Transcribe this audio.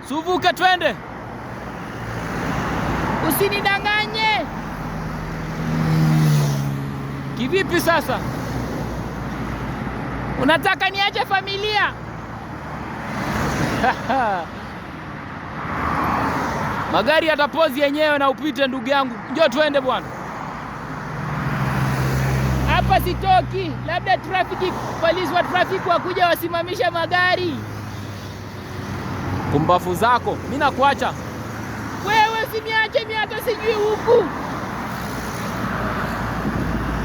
Suvuka twende. Usinidanganye. Kivipi sasa? Unataka niache familia? Magari yatapozi yenyewe na upite ndugu yangu. Njoo twende bwana. Hapa sitoki. Labda polisi wa trafiki wakuja wasimamisha magari. Kumbafu zako. Mimi nakuacha. Wewe usiniache, mimi hata sijui huku.